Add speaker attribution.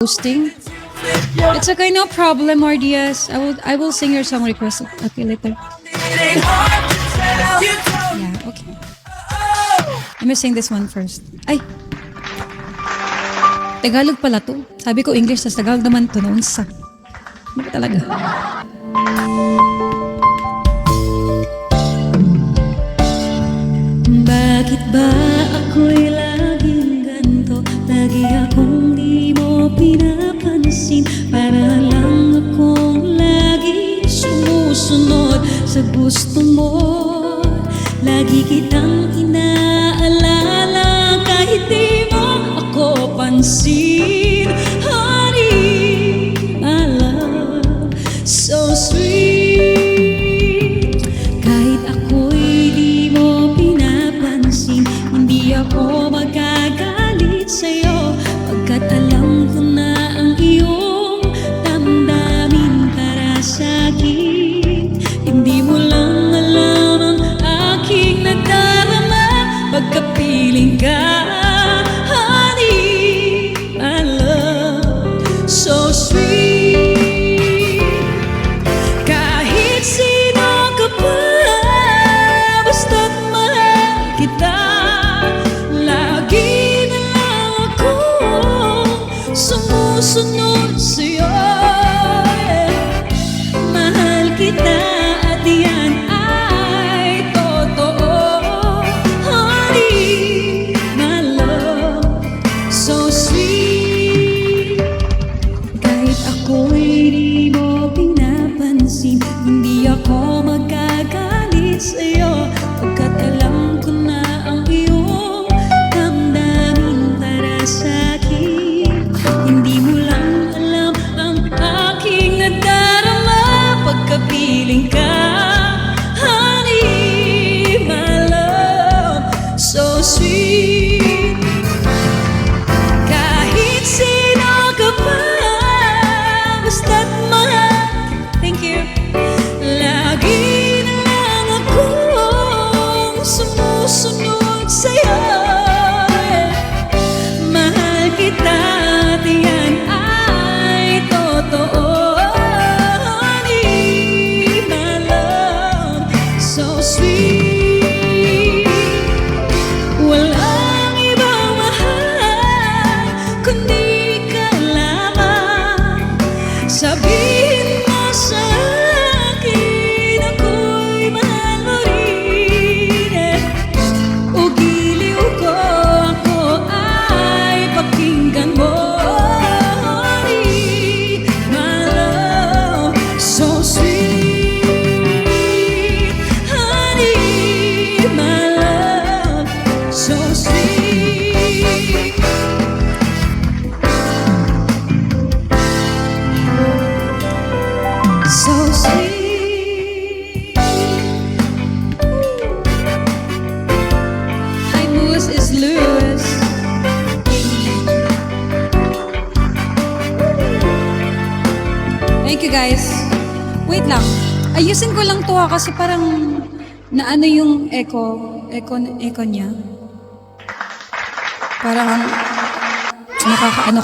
Speaker 1: hosting. It's okay, no problem, Mardias. I will sing your song request. Okay, later. Yeah, okay. Let me sing this one first. Ay! Tagalog pala to. Sabi ko English, tas Tagalog naman to. Naunsa. Ano ba talaga? Bakit ba ako'y laging ganto? Lagi akong di mo pinapansin. Para lang akong lagi sumusunod sa gusto mo. Lagi kitang inaalala kahit di mo ako pansin. Honey, my love, so sweet. Kahit ako'y di mo pinapansin, hindi ako magagalit sa'yo, pagkat alam ko na ang iyong damdamin para sa'kin. Hindi mo lang alam ang aking nadarama pagkapiling ka. Honey, my love, so sweet. Kahit sino ka pa, basta't mahal kita. Lagi na lang ako sumusunod sa'yo. Mahal kita at yan ay totoo. Honey, my love, so sweet. Kahit ako'y di mo pinapansin, hindi ako magagalit sa'yo, pagkat alam ko na ang iyong damdamin para sa'kin. Hindi mo lang alam ang aking nadarama pagkapiling ka. Honey, my love, so sweet. Kahit sino ka pa, basta't mahal. Thank you. Lagi na lang akong sumusunod sa'yo. Mahal kita at yan ay totoo. Honey, my love, so sweet. Walang ibang mahal kundi ka lamang. Sabihin mo sa akin ako'y mahal mo rin. O giliw ko, ako ay pakinggan mo. Honey, my love, so sweet. Honey, my love, so sweet. So sweet. Hi, Moose is Lewis. Thank you, guys. Wait lang. Ayusin ko lang to kasi parang naano yung echo niya. Parang nakakaano